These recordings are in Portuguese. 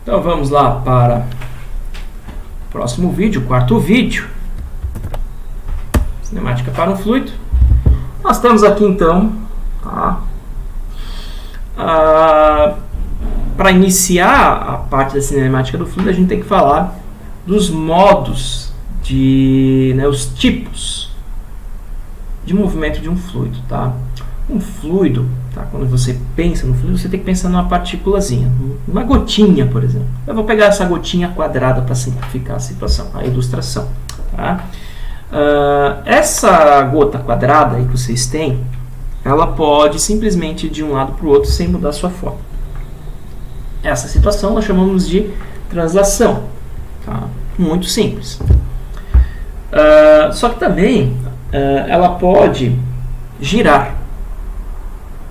Então vamos lá para o próximo vídeo, o quarto vídeo. Cinemática para um fluido. Nós temos aqui então, tá? Para iniciar a parte da cinemática do fluido, a gente tem que falar dos modos os tipos de movimento de um fluido, tá? Um fluido, tá? Quando você pensa no fluido, você tem que pensar numa partículazinha, uma gotinha, por exemplo. Eu vou pegar essa gotinha quadrada para simplificar a situação, a ilustração, tá? Essa gota quadrada aí que vocês têm, ela pode simplesmente ir de um lado para o outro sem mudar a sua forma. Essa situação nós chamamos de translação, tá? Muito simples. Só que também ela pode girar,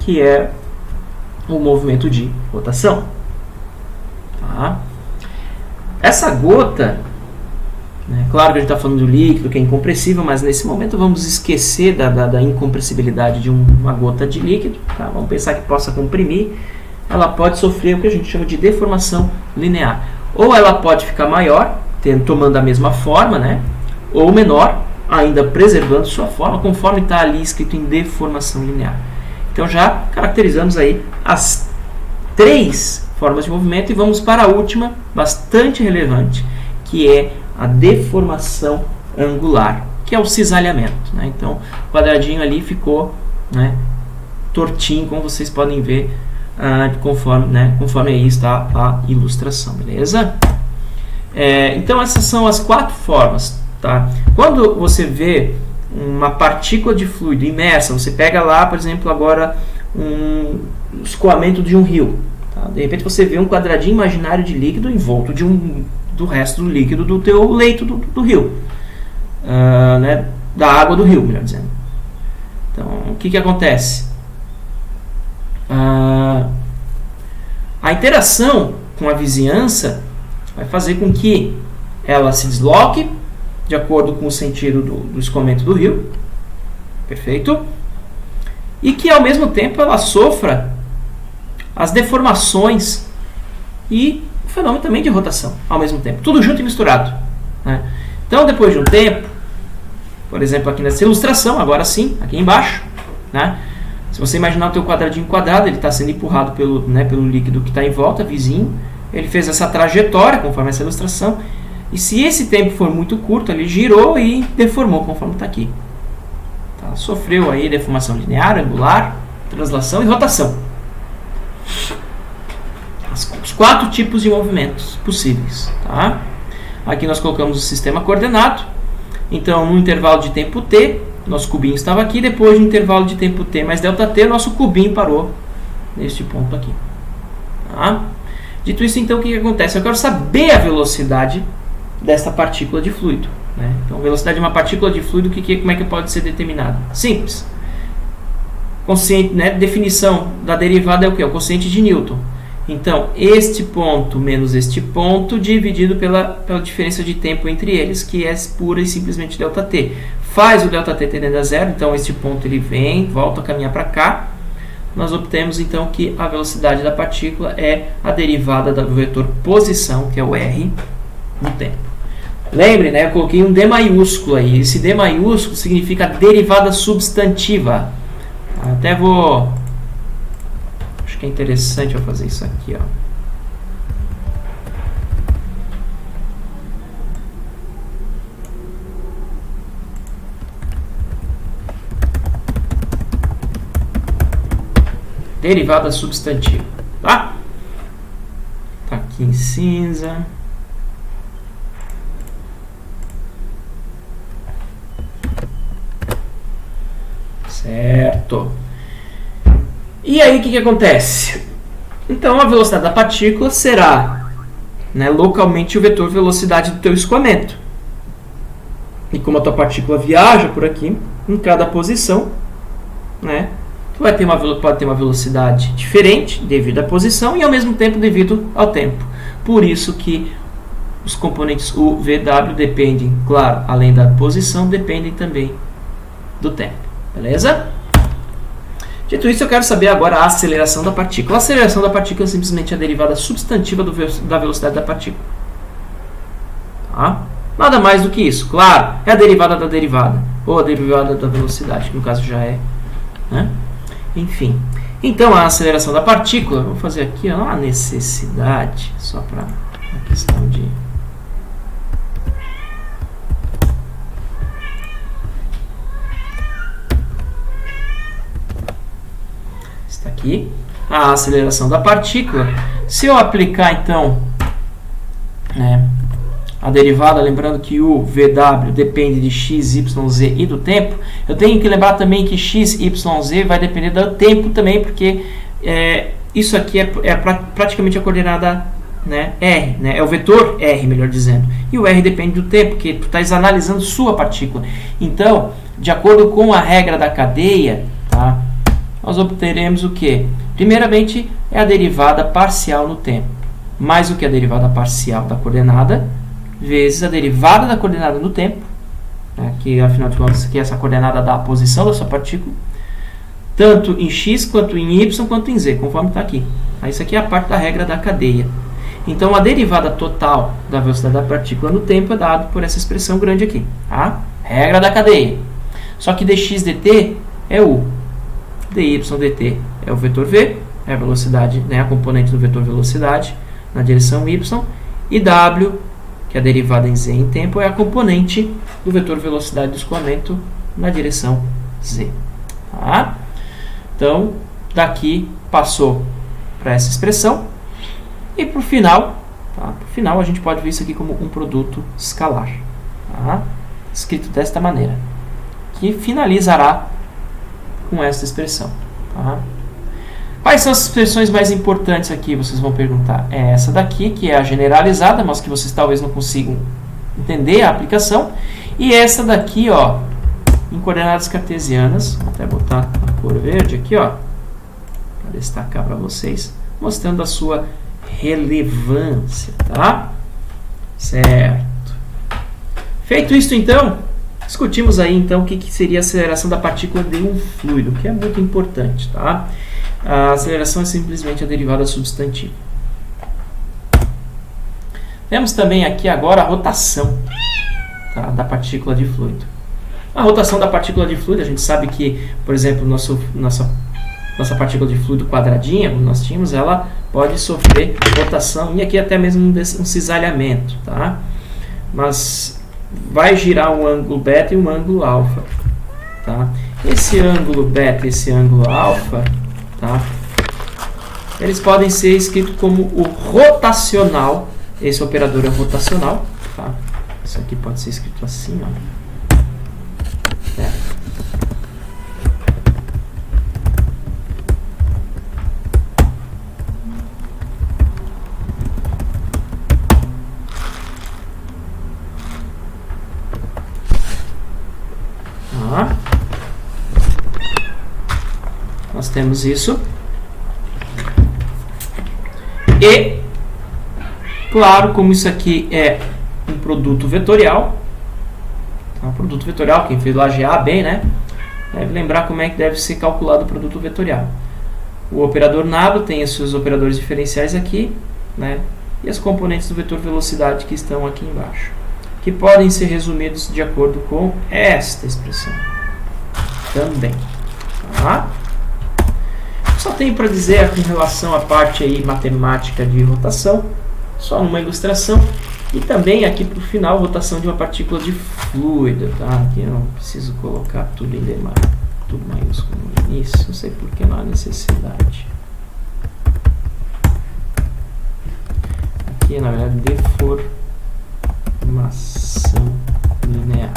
que é o movimento de rotação. Tá? Essa gota, claro que a gente está falando do líquido, que é incompressível, mas nesse momento vamos esquecer da incompressibilidade de uma gota de líquido. Tá? Vamos pensar que possa comprimir. Ela pode sofrer o que a gente chama de deformação linear. Ou ela pode ficar maior, tomando a mesma forma, ou menor, ainda preservando sua forma, conforme está ali escrito em deformação linear. Então já caracterizamos aí as 3 formas de movimento e vamos para a última, bastante relevante, que é a deformação angular, que é o cisalhamento. Então o quadradinho ali ficou tortinho, como vocês podem ver, conforme aí está a ilustração, beleza? Então essas são as 4 formas. Tá? Quando você vê uma partícula de fluido imersa, você pega lá, por exemplo, agora um escoamento de um rio. Tá? De repente você vê um quadradinho imaginário de líquido envolto do resto do líquido do teu leito do rio. Da água do rio, melhor dizendo. Então, o que acontece? A interação com a vizinhança vai fazer com que ela se desloque de acordo com o sentido do escoamento do rio, perfeito? E que ao mesmo tempo ela sofra as deformações e o fenômeno também de rotação ao mesmo tempo, tudo junto e misturado. Então, depois de um tempo, por exemplo, aqui nessa ilustração, agora sim, aqui embaixo, se você imaginar o teu quadradinho quadrado, ele está sendo empurrado pelo líquido que está em volta, vizinho, ele fez essa trajetória, conforme essa ilustração, e se esse tempo for muito curto, ele girou e deformou, conforme está aqui. Tá? Sofreu aí deformação linear, angular, translação e rotação. Os 4 tipos de movimentos possíveis. Tá? Aqui nós colocamos o sistema coordenado. Então, no intervalo de tempo t, nosso cubinho estava aqui. Depois do intervalo de tempo t mais ΔT, nosso cubinho parou neste ponto aqui. Tá? Dito isso, então, o que acontece? Eu quero saber a velocidade desta partícula de fluido. Então, a velocidade de uma partícula de fluido, como é que pode ser determinada? Simples. Definição da derivada é o quê? O quociente de Newton. Então, este ponto menos este ponto dividido pela diferença de tempo entre eles, que é pura e simplesmente ΔT. Faz o ΔT tendendo a zero, então este ponto ele vem, volta a caminhar para cá. Nós obtemos então que a velocidade da partícula é a derivada do vetor posição, que é o r, no tempo. Lembre, eu coloquei um D maiúsculo aí. Esse D maiúsculo significa derivada substantiva. Até vou... Acho que é interessante eu fazer isso aqui, Derivada substantiva. Tá aqui em cinza. Certo. E aí o que acontece? Então a velocidade da partícula será localmente o vetor velocidade do teu escoamento. E como a tua partícula viaja por aqui, em cada posição, tu pode ter uma velocidade diferente devido à posição e ao mesmo tempo devido ao tempo. Por isso que os componentes U, V, W dependem, claro, além da posição, dependem também do tempo. Beleza? Dito isso, eu quero saber agora a aceleração da partícula. A aceleração da partícula é simplesmente a derivada substantiva da velocidade da partícula. Tá? Nada mais do que isso. Claro, é a derivada da derivada, ou a derivada da velocidade, que no caso já é. Né? Enfim. Então, a aceleração da partícula, vou fazer aqui ó, a necessidade, só para a questão de... Está aqui. A aceleração da partícula. Se eu aplicar, então, né, a derivada, lembrando que o VW depende de x, y, z e do tempo, eu tenho que lembrar também que x, y, z vai depender do tempo também, porque isso aqui é praticamente a coordenada, né, R, né, é o vetor R, melhor dizendo. E o R depende do tempo, porque tu estás analisando sua partícula. Então, de acordo com a regra da cadeia, tá, nós obteremos o quê? Primeiramente, é a derivada parcial no tempo, mais o que a derivada parcial da coordenada, vezes a derivada da coordenada no tempo, né, que afinal de contas aqui é essa coordenada da posição da sua partícula, tanto em x, quanto em y, quanto em z, conforme está aqui. Isso aqui é a parte da regra da cadeia. Então, a derivada total da velocidade da partícula no tempo é dado por essa expressão grande aqui. Tá? Regra da cadeia. Só que dx dt é u. dy dt é o vetor v, é a velocidade, né, a componente do vetor velocidade na direção y, e w, que é a derivada em z em tempo, é a componente do vetor velocidade do escoamento na direção z. Tá? Então, daqui passou para essa expressão, e para o final, tá? Pro final a gente pode ver isso aqui como um produto escalar, tá? Escrito desta maneira, que finalizará com esta expressão. Tá? Quais são as expressões mais importantes aqui, vocês vão perguntar? É essa daqui, que é a generalizada, mas que vocês talvez não consigam entender a aplicação. E essa daqui, ó, em coordenadas cartesianas, vou até botar a cor verde aqui, ó, para destacar para vocês, mostrando a sua relevância, tá? Certo. Feito isso, então, discutimos aí, então, o que seria a aceleração da partícula de um fluido, que é muito importante, tá? A aceleração é simplesmente a derivada substantiva. Temos também aqui agora a rotação, tá, da partícula de fluido. A rotação da partícula de fluido, a gente sabe que, por exemplo, nossa partícula de fluido quadradinha, como nós tínhamos, ela pode sofrer rotação e aqui até mesmo um cisalhamento, tá? Mas vai girar um ângulo beta e um ângulo alfa, tá? Esse ângulo beta e esse ângulo alfa, tá, eles podem ser escritos como o rotacional. Esse operador é rotacional, tá? Isso aqui pode ser escrito assim, ó. Nós temos isso. E, claro, como isso aqui é um produto vetorial, tá? Um produto vetorial, quem fez lá GA bem, né? Deve lembrar como é que deve ser calculado o produto vetorial. O operador nado tem os seus operadores diferenciais aqui, né? E as componentes do vetor velocidade que estão aqui embaixo, que podem ser resumidos de acordo com esta expressão também. Tá? Só tenho para dizer com relação à parte aí matemática de rotação, só uma ilustração, e também aqui para o final, rotação de uma partícula de fluido, tá? Aqui eu não preciso colocar tudo em demais, tudo maiúsculo no início, não sei porque não há necessidade. Aqui na verdade deformação linear.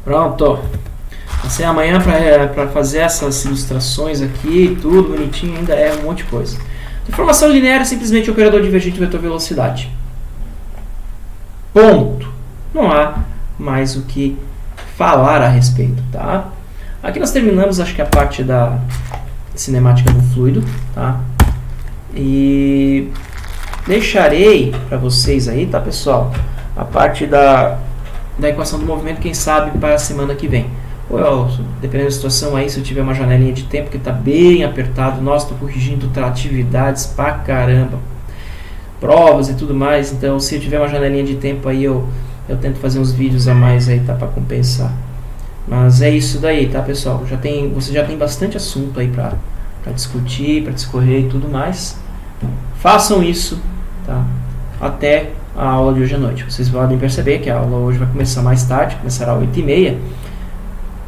Pronto. Passei amanhã para fazer essas ilustrações aqui, tudo bonitinho, ainda é um monte de coisa. Deformação linear é simplesmente o operador divergente do vetor velocidade. Ponto. não há mais o que falar a respeito, tá? Aqui nós terminamos, acho que a parte da cinemática do fluido, tá? E deixarei para vocês aí, tá, pessoal? A parte da equação do movimento, quem sabe, para a semana que vem. Ou, dependendo da situação aí, se eu tiver uma janelinha de tempo que está bem apertado, nossa, estou corrigindo atividades pra caramba, provas e tudo mais, então se eu tiver uma janelinha de tempo aí, eu tento fazer uns vídeos a mais aí, tá, para compensar. Mas é isso daí, tá, pessoal? Você já tem bastante assunto aí para discutir, para discorrer e tudo mais. Façam isso, tá? Até a aula de hoje à noite. Vocês podem perceber que a aula hoje vai começar mais tarde, começará às 8h30,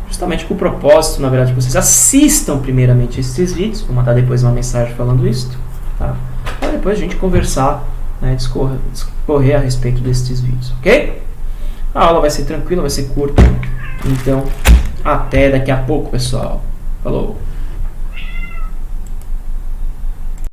justamente com o propósito, na verdade, que vocês assistam primeiramente esses vídeos. Vou mandar depois uma mensagem falando isso, tá? Para depois a gente conversar, né, discorrer a respeito desses vídeos, ok? A aula vai ser tranquila, vai ser curta. Então, até daqui a pouco, pessoal.